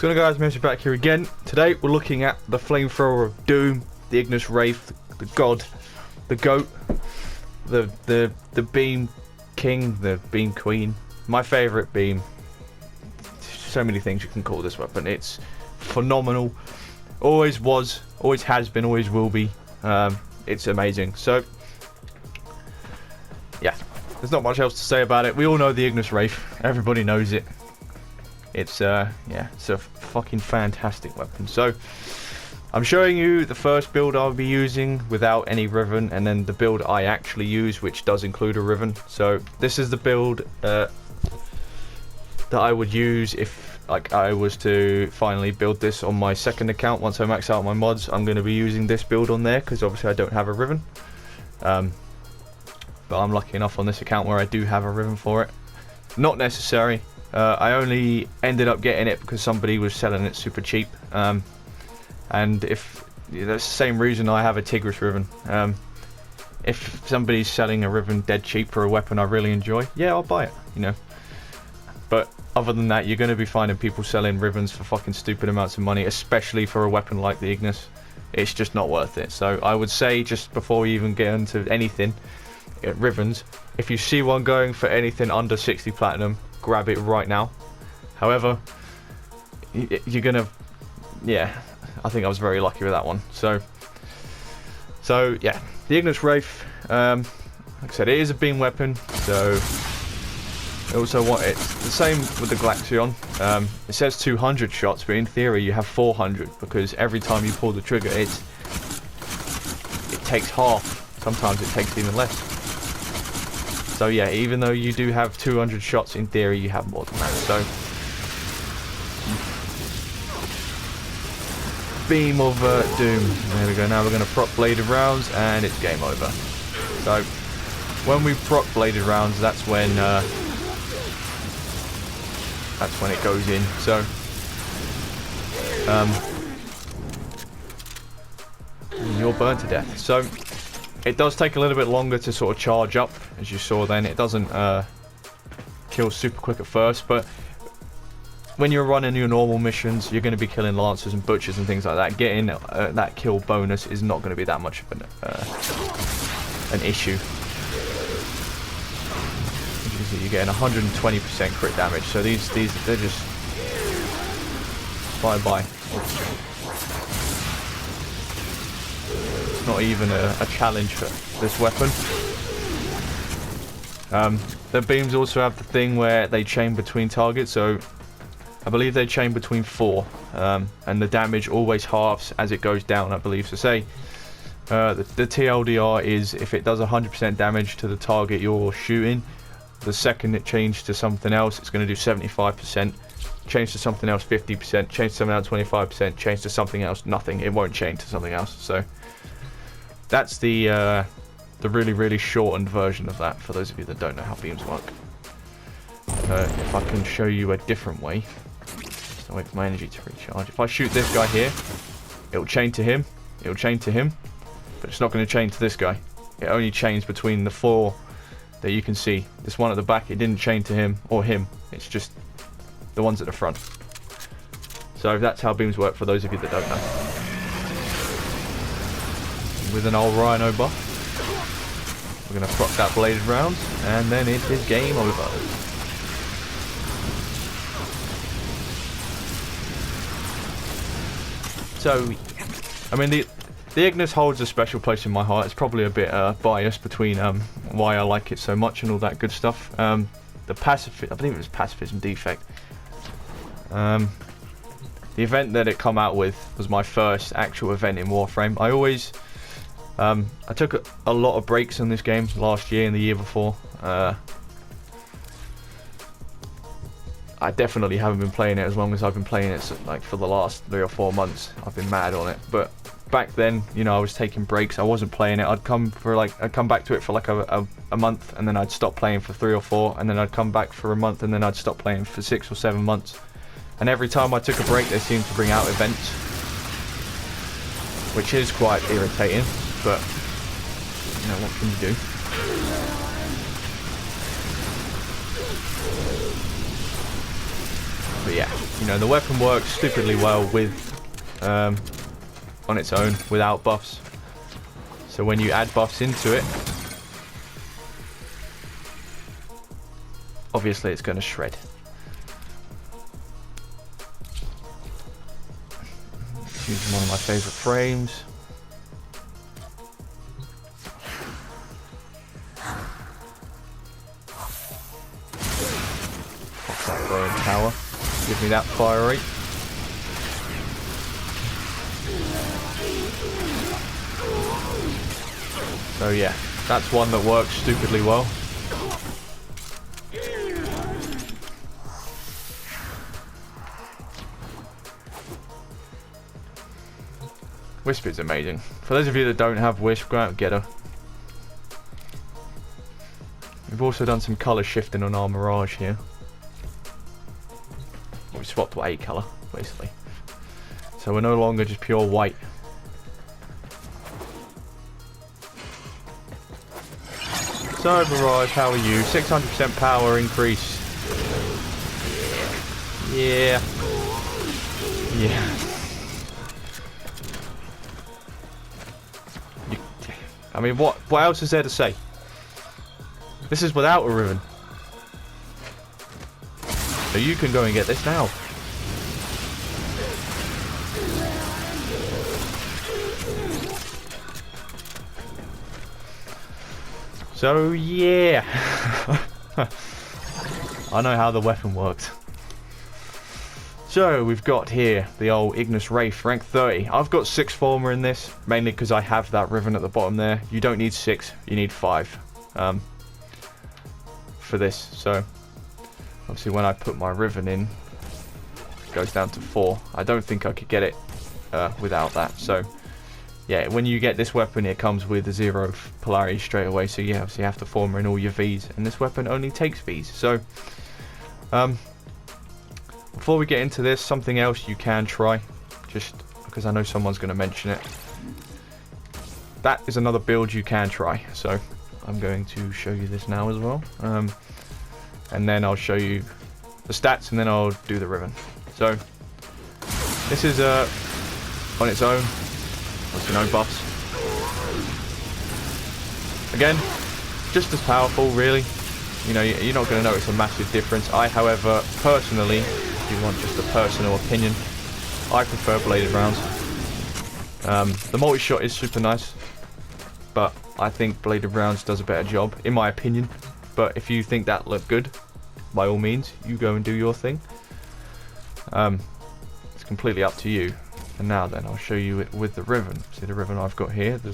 So guys, Mr. back here again. Today we're looking at the flamethrower of doom, the Ignis Wraith, the god, the goat, the beam king, the beam queen, my favourite beam. So many things you can call this weapon. It's phenomenal. Always was, always has been, always will be. It's amazing. So yeah, there's not much else to say about it. We all know the Ignis Wraith. Everybody knows it. It's yeah, it's a fucking fantastic weapon. So I'm showing you the first build I'll be using without any Riven, and then the build I actually use, which does include a Riven. So this is the build that I would use if like I was to finally build this on my second account. Once I max out my mods, I'm going to be using this build on there because obviously I don't have a Riven. But I'm lucky enough on this account where I do have a Riven for it. Not necessary. I only ended up getting it because somebody was selling it super cheap, and if that's the same reason I have a Tigris Riven. If somebody's selling a Riven dead cheap for a weapon I really enjoy, yeah, I'll buy it, you know. But other than that, you're going to be finding people selling Rivens for fucking stupid amounts of money, especially for a weapon like the Ignis. It's just not worth it. So I would say, just before we even get into anything, Rivens, if you see one going for anything under 60 platinum, grab it right now. However, you're gonna, yeah, I think I was very lucky with that one. So yeah, the Ignis Wraith, like I said, it is a beam weapon. So I also want it the same with the Glaxion. It says 200 shots, but in theory you have 400 because every time you pull the trigger, it takes half. Sometimes it takes even less. So yeah, even though you do have 200 shots, in theory you have more than that. So beam of doom. There we go. Now we're going to proc bladed rounds, and it's game over. So when we proc bladed rounds, that's when it goes in. So you're burnt to death. So it does take a little bit longer to sort of charge up, as you saw then. It doesn't kill super quick at first, but when you're running your normal missions, you're going to be killing Lancers and Butchers and things like that. Getting that kill bonus is not going to be that much of an issue. You're getting 120% crit damage, so these they're just bye-bye. Not even a challenge for this weapon. The beams also have the thing where they chain between targets, so I believe they chain between 4, and the damage always halves as it goes down, I believe. So say the TLDR is if it does 100% damage to the target you're shooting, the second it changes to something else, it's going to do 75%. Change to something else 50%, change to something else 25%, change to something else nothing. It won't change to something else. So that's the really shortened version of that, for those of you that don't know how beams work. If I can show you a different way, just wait for my energy to recharge. If I shoot this guy here, it'll chain to him, it'll chain to him, but it's not going to chain to this guy. It only chains between the 4 that you can see. This one at the back, it didn't chain to him or him, it's just the ones at the front. So that's how beams work, for those of you that don't know. With an old Rhino buff, we're going to proc that bladed rounds, and then it is game over. So, I mean, the Ignis holds a special place in my heart. It's probably a bit biased between why I like it so much and all that good stuff. The I believe it was pacifism defect. The event that it come out with was my first actual event in Warframe. I always I took a lot of breaks in this game last year and the year before. I definitely haven't been playing it as long as I've been playing it, so, like, for the last 3 or 4 months. I've been mad on it. But back then, you know, I was taking breaks. I wasn't playing it. I'd come back to it for like a month, and then I'd stop playing for 3 or 4, and then I'd come back for a month, and then I'd stop playing for 6 or 7 months. And every time I took a break, they seemed to bring out events, which is quite irritating, but you know, what can you do? But yeah, you know, the weapon works stupidly well with on its own without buffs. So when you add buffs into it, obviously it's going to shred. Using one of my favourite frames. Fuck that burn tower. Give me that fire rate. So yeah, that's one that works stupidly well. Wisp is amazing. For those of you that don't have Wisp, go out and get her. We've also done some colour shifting on our Mirage here. We swapped to a colour, basically. So we're no longer just pure white. So Mirage, how are you? 600% power increase. Yeah. Yeah. I mean, what else is there to say? This is without a Riven. So you can go and get this now. So yeah. I know how the weapon works. So we've got here the old Ignis Wraith, rank 30. I've got 6 Former in this, mainly because I have that Riven at the bottom there. You don't need 6, you need 5 for this. So obviously when I put my Riven in, it goes down to 4. I don't think I could get it without that. So yeah, when you get this weapon, it comes with a 0 polarity straight away. So you obviously have to Former in all your Vs, and this weapon only takes Vs. So before we get into this, something else you can try, just because I know someone's going to mention it. That is another build you can try, so I'm going to show you this now as well. And then I'll show you the stats, and then I'll do the Riven. So this is on its own, obviously no buffs. Again, just as powerful really. You know, you're not going to notice a massive difference. I, however, personally, if you want just a personal opinion, I prefer bladed rounds. The multi-shot is super nice, but I think bladed rounds does a better job, in my opinion. But if you think that looked good, by all means, you go and do your thing. It's completely up to you. And now then, I'll show you it with the Riven. See the Riven I've got here, the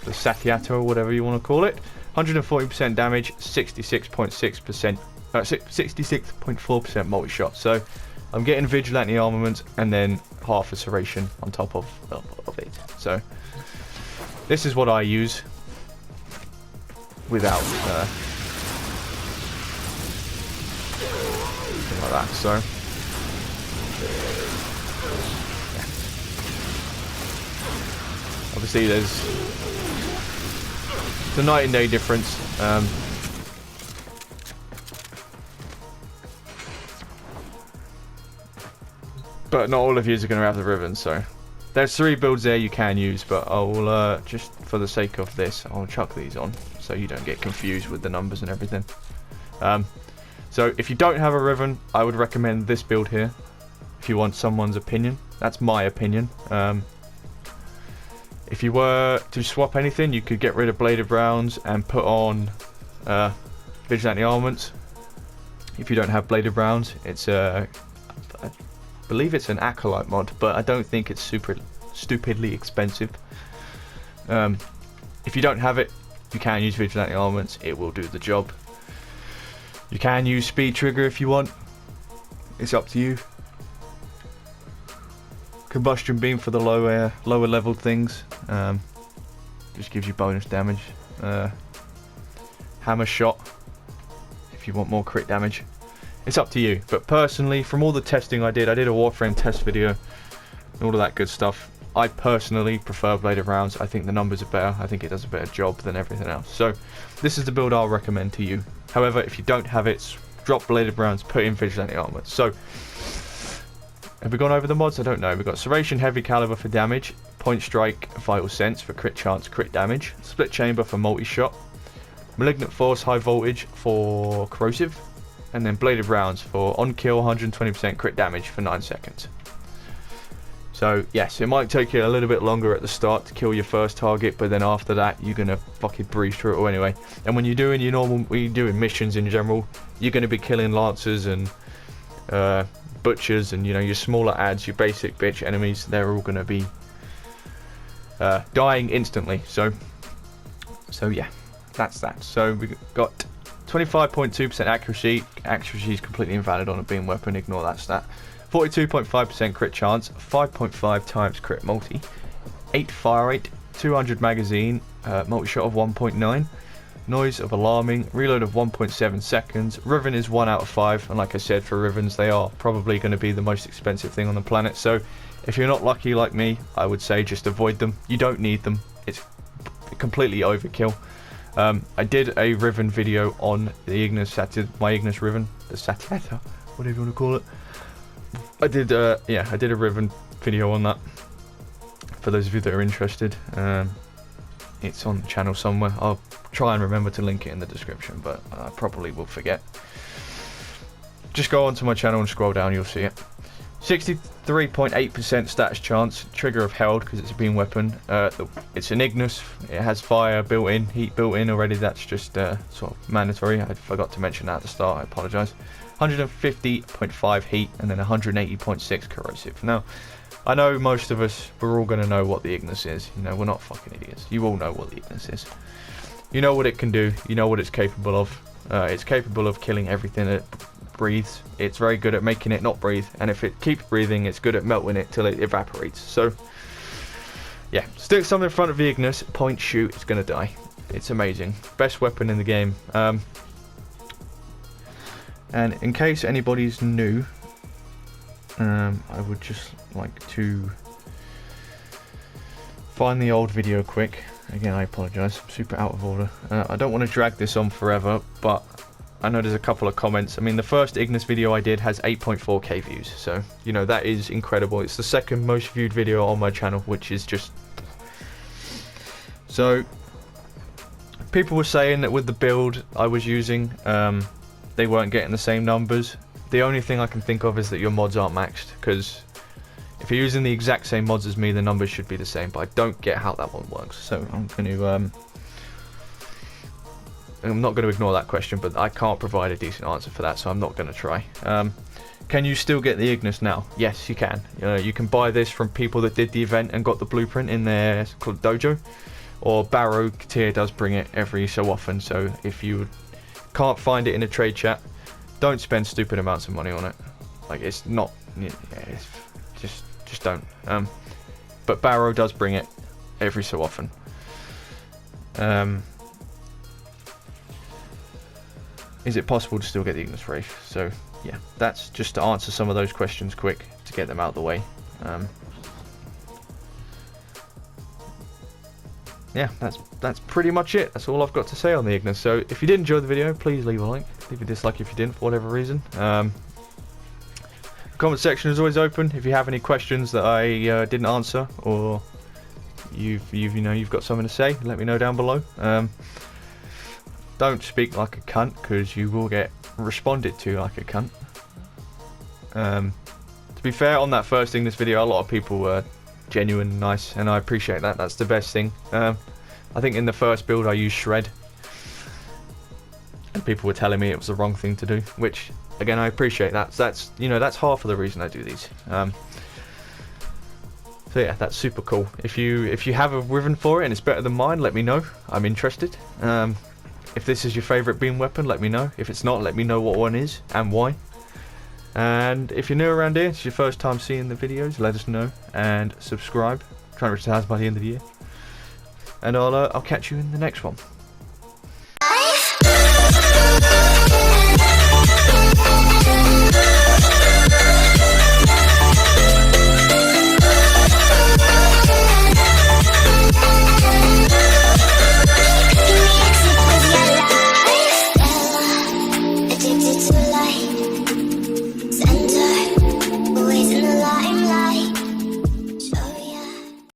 Satiata or whatever you want to call it. 140% damage, 66.6%, 66.4% multi-shot. So I'm getting Vigilante armament and then half a Serration on top of it. So this is what I use without something like that. So yeah. Obviously there's the night and day difference. But not all of you are going to have the Riven, so there's 3 builds there you can use, but I'll just for the sake of this, I'll chuck these on so you don't get confused with the numbers and everything. So if you don't have a Riven, I would recommend this build here if you want someone's opinion. That's my opinion. If you were to swap anything, you could get rid of bladed rounds and put on Vigilante armaments. If you don't have bladed rounds, it's I believe it's an Acolyte mod, but I don't think it's super stupidly expensive. If you don't have it, you can use Vigilante armaments. It will do the job. You can use Speed Trigger if you want. It's up to you. Combustion Beam for the lower level things. Just gives you bonus damage. Hammer Shot if you want more crit damage. It's up to you. But personally, from all the testing I did a Warframe test video and all of that good stuff. I personally prefer bladed rounds. I think the numbers are better. I think it does a better job than everything else. So this is the build I'll recommend to you. However, if you don't have it, drop bladed rounds, put in vigilante armor. So, have we gone over the mods? I don't know. We've got Serration Heavy Caliber for damage, Point Strike Vital Sense for crit chance, crit damage, Split Chamber for multi-shot, Malignant Force High Voltage for corrosive, and then Bladed Rounds for on kill 120% crit damage for 9 seconds. So yes, it might take you a little bit longer at the start to kill your first target, but then after that you're gonna fucking breeze through it all anyway. And when you're doing your normal, when you're doing missions in general, you're gonna be killing lancers and butchers and, you know, your smaller adds, your basic bitch enemies. They're all gonna be dying instantly. So yeah, that's that. So we got 25.2% accuracy. Accuracy is completely invalid on a beam weapon. Ignore that stat. 42.5% crit chance, 5.5 times crit multi, 8 fire rate, 200 magazine, multi-shot of 1.9, noise of alarming, reload of 1.7 seconds. Riven is 1 out of 5, and like I said, for Rivens they are probably going to be the most expensive thing on the planet. So if you're not lucky like me, I would say just avoid them. You don't need them. It's completely overkill. I did a Riven video on the my Ignis Riven, the Satitha, whatever you want to call it. I did a Riven video on that. For those of you that are interested, it's on the channel somewhere. I'll try and remember to link it in the description, but I probably will forget. Just go onto my channel and scroll down, you'll see it. 63.8% status chance, trigger of held because it's a beam weapon. It's an Ignis, it has fire built in, heat built in already. That's just sort of mandatory. I forgot to mention that at the start, I apologise. 150.5 heat and then 180.6 corrosive. Now, I know most of us, we're all going to know what the Ignis is. You know, we're not fucking idiots. You all know what the Ignis is. You know what it can do. You know what it's capable of. It's capable of killing everything that breathes. It's very good at making it not breathe. And if it keeps breathing, it's good at melting it till it evaporates. So, yeah. Stick something in front of the Ignis, point, shoot, it's going to die. It's amazing. Best weapon in the game. And in case anybody's new, I would just like to find the old video quick. Again, I apologise, I'm super out of order. I don't want to drag this on forever, but I know there's a couple of comments. I mean, the first Ignis video I did has 8.4k views, so, you know, that is incredible. It's the second most viewed video on my channel, which is just... So, people were saying that with the build I was using, they weren't getting the same numbers. The only thing I can think of is that your mods aren't maxed, because if you're using the exact same mods as me, the numbers should be the same, but I don't get how that one works. So I'm not going to ignore that question, but I can't provide a decent answer for that, so I'm not going to try. Can you still get the Ignis now? Yes, you can. You can buy this from people that did the event and got the blueprint in their dojo, or Barrow tier does bring it every so often. So if you can't find it in a trade chat, don't spend stupid amounts of money on it. Like, it's not, it's just don't. But Barrow does bring it every so often. Is it possible to still get the Ignis Wraith? So yeah, that's just to answer some of those questions quick to get them out of the way. Yeah, that's pretty much it. That's all I've got to say on the Ignis. So if you did enjoy the video, please leave a like. Leave a dislike if you didn't, for whatever reason. Comment section is always open. If you have any questions that I didn't answer, or you've got something to say, let me know down below. Don't speak like a cunt, because you will get responded to like a cunt. To be fair, on that first thing, this video, a lot of people were genuine and nice, and I appreciate that. That's the best thing. I think in the first build I used shred, and people were telling me it was the wrong thing to do, which again, I appreciate that. That's half of the reason I do these. So yeah, that's super cool. If you have a Riven for it and it's better than mine, let me know. I'm interested. If this is your favourite beam weapon, let me know. If it's not, let me know what one is and why. And if you're new around here, it's your first time seeing the videos, let us know and subscribe. Try and reach the house by the end of the year. And I'll catch you in the next one.